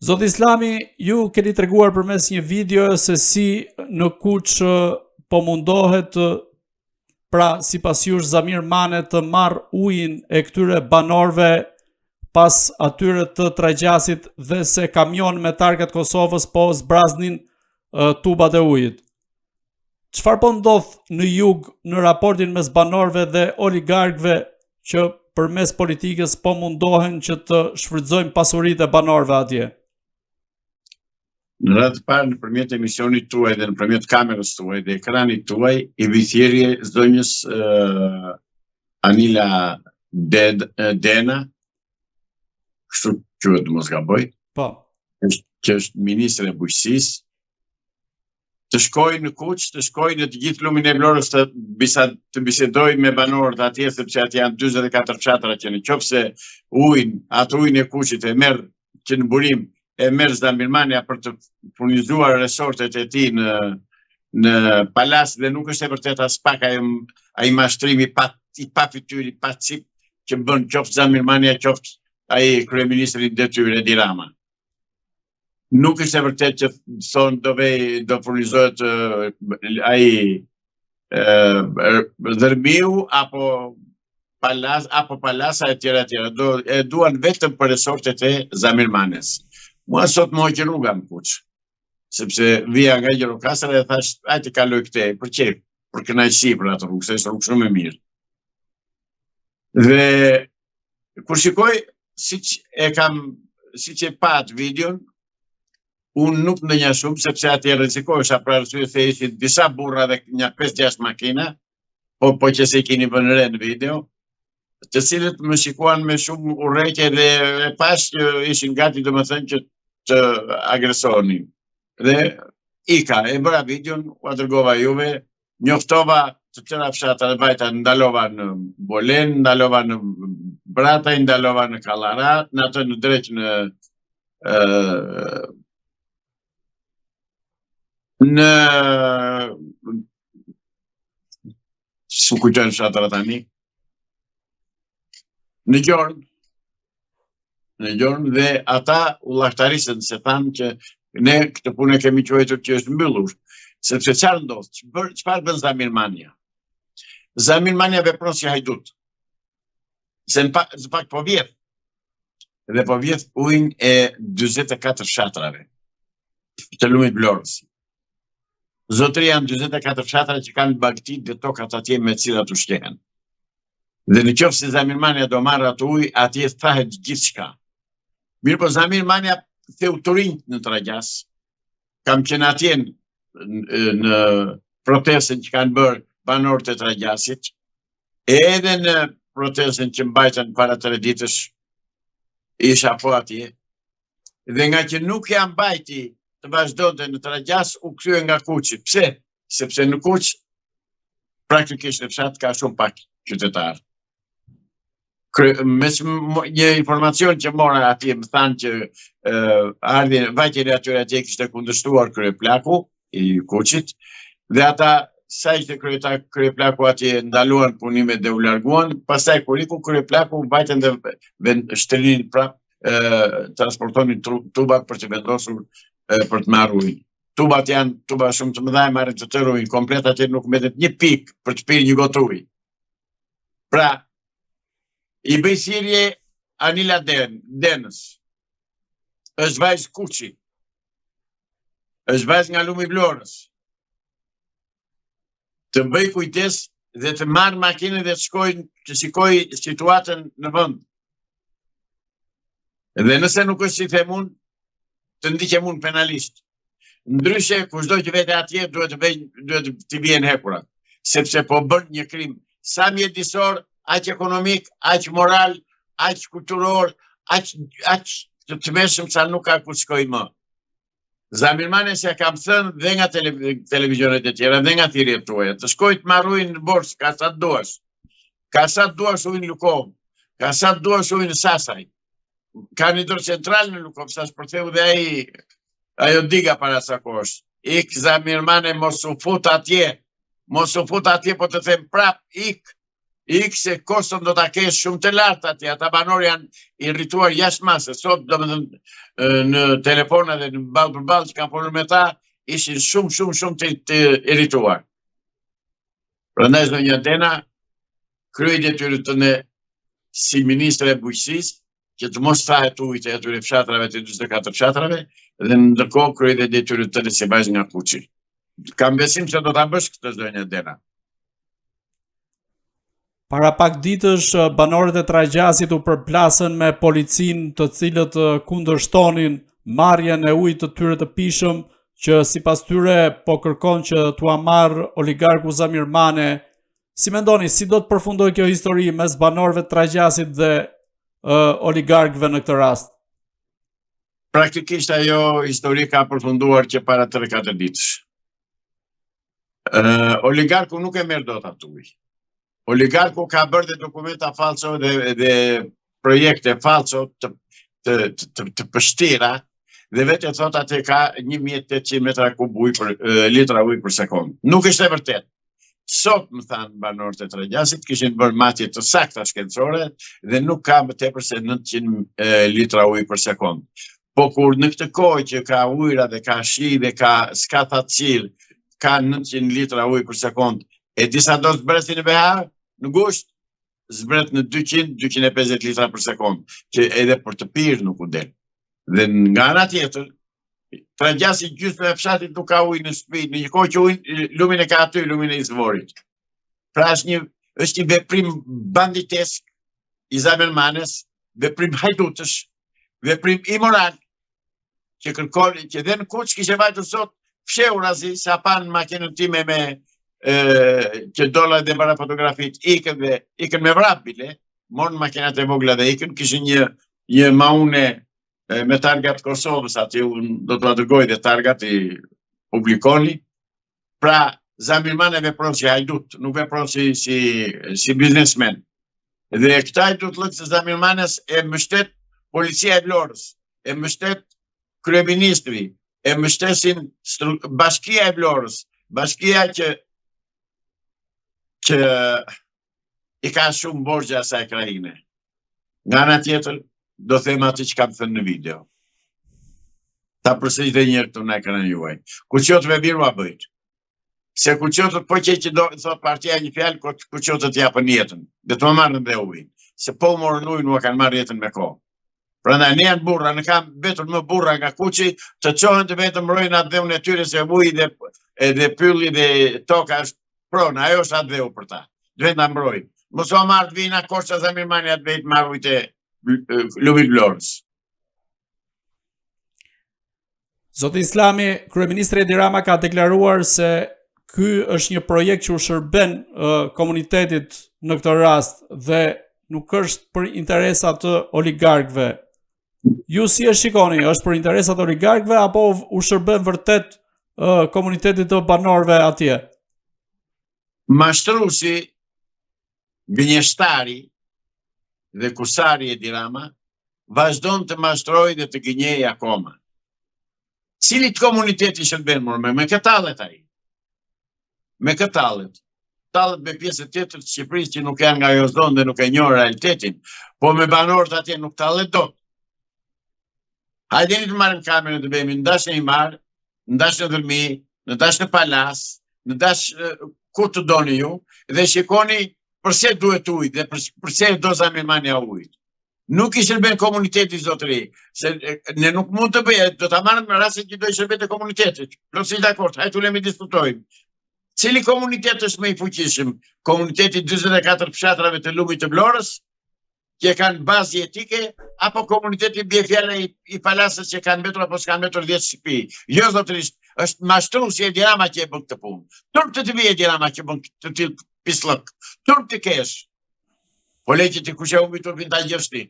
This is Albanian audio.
Zoti Islami, ju keni treguar përmes një video se si në Kuç po mundohet pra sipas jush Zamir Mane të marr ujin e këtyre banorëve pas atyre të tragjasit dhe se kamion me targat Kosovës po zbraznin tubat e ujit. Çfarë po ndodh në jug në raportin mes banorëve dhe oligarkëve që përmes politikës po mundohen që të shfrytëzojnë pasuritë e banorëve atje? Në radhë parë nëpërmjet emisionit tuaj dhe nëpërmjet kamerës tuaj dhe ekranit tuaj, i vithjerje zonjës Anila Dena, kështu quhet mos gaboj, Po. që është ministre e bujqësisë, të shkojë në Kuç, të shkojë në të gjithë lumin e Vlorës të bisedojë me banorët atje, sepse atje janë 44 fshatra që nëse atë ujin e Kuçit e merr që në burim e merr Zamir Mania për të furnizuar resortet e tij në palas dhe nuk është e vërtet as pak ai mashtrimi i pa fytyrë, pa cip që bën qoftë Zamir Mania, qoftë ai kryeministri i detyrë Edi Rama. Nuk është e vërtet që thonë do furnizohet ai dhërmiu apo palasa e tjera. E duan vetëm për resortet e Zamir Manes. Mua sot më hoqën rruga në Kuç, sepse vija nga Gjirokastra dhe thash, hajde kaloj këtej, për qejf, për kënaqësi për atë rrugë, se është rrugë shumë e mirë. Dhe kur shikoj, siç e pat videon, unë nuk ndonjë shumë, sepse atje rrezikohesha për arsye se ishin disa burra dhe një 5-6 makina, po që se i keni vënë re në video, të cilët më shikuan me shumë urrejtje dhe e pash që ishin gati domethënë që të agresonin. Dhe ika, e bëra videon, u dërgova juve, njoftova të tëra fshatra dhe bajta, ndalova në Bolen, ndalova në Brataj, ndalova në Kallara, në atë në drejt në s'u kujtojnë fshatra tani, në Gjornë dhe ata u llaktarisën se thanë që ne këtë punë kemi quajtur që është mbyllur, sepse çfarë ndodh? Çfarë bën Zamir Mania? Zamir Mania vepron si hajdut. Se në pak po vjedh. Dhe po vjedh ujin e 44 fshatrave të lumit Vlorës. Zotëri janë 44 fshatra që kanë bagtit dhe tokat atje me cilat u shkehen. Dhe në qoftë se Zamir Mania do marrë atë ujë, atje thahet gjithçka. Mirë po Zamir Mania theu të rinjt në Tragjas, kam qenë atje në protestën që kanë bërë banorët e Tragjasit, edhe në protestën që mbajtën para 3 ditësh, isha po atje, dhe nga që nuk jam mbajti të vazhdonte në Tragjas, u kthye nga Kuçi. Pse? Sepse në Kuç praktikisht në fshat ka shumë pak qytetarë. Një informacion që mora atje më thanë që vajtjeri atyre atje kishte kundërshtuar kryeplaku i Kuçit dhe ata sa ishte kryeplaku atje ndaluan punimet dhe u larguan, pastaj kur iku kryeplaku vajtën dhe shtrinin prap transportonin tubat për të vendosur për të marrë ujë. Tubat janë tuba shumë të mëdha, marrin të tërë ujë, komplet atje nuk mbetet një pikë për të pirë një gotë ujë. Pra, i bëj thirrje Anila Denës, është vajzë Kuçi, është vajzë nga lumi Vlorës, të bëj kujdes dhe të marrë makinën dhe të shikoj situatën në vend. Dhe nëse nuk është si them unë, të ndiqem unë penalisht. Ndryshe, kushdo që vete atje duhet të vjen hekura, sepse po bën një krim sa mjedisor, aq ekonomik, aq moral, aq kulturor, aq të tmeshëm sa nuk ka ku shkoj më. Zamir Mania se kam thënë dhe nga televizionet e tjera, dhe nga thirrjet tuaja, të shkoj të marr ujin në Borës, ka sa të duash. Ka sa të duash ujin në Lukovë, ka sa të duash ujin në Sasaj. Ka një hidrocentral në Lukovë, sa shpërtheu dhe ajo diga para sa kohësh. Ik Zamir Mania mos u fut atje, po të them prap, ik. se kostën do ta kesh shumë të lartë atje, ata banor janë irrituar jashtë mase. Sot domethënë në telefona dhe në ballë për ballë që kanë folur me ta, ishin shumë të irrituar. Prandaj zonja Dena kryej detyrën tënde si ministre e bujqësisë, që të mos trahet ujit e atyre fshatrave të 24 fshatrave, dhe ndërkohë kryej dhe detyrën tënde si bashkë nga Kuçi. Kam besim se do ta bësh këtë zonja Dena. Para pak ditësh, banorët e Tragjasit u përplasën me policinë, të cilët kundërshtonin marrjen e ujit të tyre të pishëm, që sipas tyre po kërkon që t'ua marrë oligarku Zamir Mane. Si mendoni, si do të përfundoj kjo histori mes banorëve të Tragjasit dhe oligarkëve në këtë rast? Praktikisht ajo histori ka përfunduar që para 3-4 ditësh. Oligarku nuk e merr dot atë ujë. Oligarku ka bërë dhe dokumenta falso dhe projekte falso të pështira, dhe vetë thot atë ka 1800 metra kub litra ujë për sekond. Nuk është e vërtet. Sot më thanë banorët e Tragjasit kishin bërë matje të sakta shkencore dhe nuk ka më tepër se 900 litra ujë për sekond. Po kur në këtë kohë që ka ujëra dhe ka shi dhe s'ka thatësirë, ka 900 litra ujë për sekond, e disa do zbresin në behar, në gusht, zbret në 200-250 litra për sekond, që edhe për të pirë nuk u del. Dhe nga ana tjetër, Tragjasi gjysmë e fshatit nuk ka ujë në shtëpi, në një kohë që lumin e ka aty, lumin e izvorit. Pra është një veprim banditesk i Zamir Manes, veprim hajdutësh, veprim imoral, që kërkon, që dhe në Kuç kishe vajtur sot fshehur azi, sa pan makinën time me që dolla dhe para fotografit, ikën me vrap bile, morën makinat e vogla dhe ikën, kishin një maune me targat Kosovës, aty unë do të dërgoj dhe targat i publikoni. Pra, Zamir Mane vepron si hajdut, nuk vepron si biznesmen. Dhe këta hajdut lëkë se Zamir Manes e mbështet policia e Vlorës, e mbështet kryeministri, e mbështesin bashkia e Vlorës, bashkia që i ka shumë borxhe asaj krajine. Nga ana tjetër, do them atë që kam thënë në video. Ta përsëritë njërë këtu në ekran juaj. Kuqotëve mirë ma bëjt. Se kuqotët po që do thot partia një fjalë, kuqotët japën jetën. Dhe të më marrën dhe ujnë. Se po morën ujnë, nuk kanë marrë jetën me kohë. Prandaj ne janë burra, në kam vetur më burra nga Kuçi, të qohen të vetëm mbrojnë atë dheun e tyre se ujë dhe pylli dhe toka është pronë, ajo është atë dheu për ta. Duhet ta mbrojnë. Mos u marrë vina Kosta Zamir Mane atë vetë marrë ujtë lumit Vlorës. Zoti Islami, kryeministri Edi Rama ka deklaruar se ky është një projekt që u shërben komunitetit në këtë rast dhe nuk është për interesat të oligarkëve. Ju si e shikoni, është për interesat të oligarkëve apo u shërben vërtet komunitetit të banorëve atje? Mashtruesi, gënjeshtari dhe kusari Edi Rama vazhdon të mashtrojë dhe të gënjejë akoma. Cilit komuniteti shërben me këtallet ai? Me këtallet. Tallet me pjesë tjetër të Shqipërisë që nuk janë nga ajo zonë dhe nuk e njohin realitetin, po me banorët atje nuk tallet dot. Hajdeni të marrim kamerën të bëjmë ndash në Imar, ndash në Dhërmi, ndash në Palas, ndash ku të doni ju, dhe shikoni përse duhet ujë dhe përse do Zamir Mane ujë. Nuk i shërben komuniteti zotëri, se ne nuk mund të bëjë, do ta marrim në rastin që do i shërbet e komunitetit. Plotësisht dakord, hajde ulemi diskutojmë. Cili komunitet është më i fuqishëm? Komuniteti 44 fshatrave të lumit të Vlorës, që kanë bazë jetike, apo komuniteti bjefjale i Palasës që kanë mbetur apo s'kanë mbetur 10 shtëpi? Jo zotërisht, është mashtruesi Edi Rama që e bën këtë punë. Turp të vi Edi Rama që bën të tillë pislëk. Turp të kesh. Po leqit i kush e humbi turpin ta gjeshti.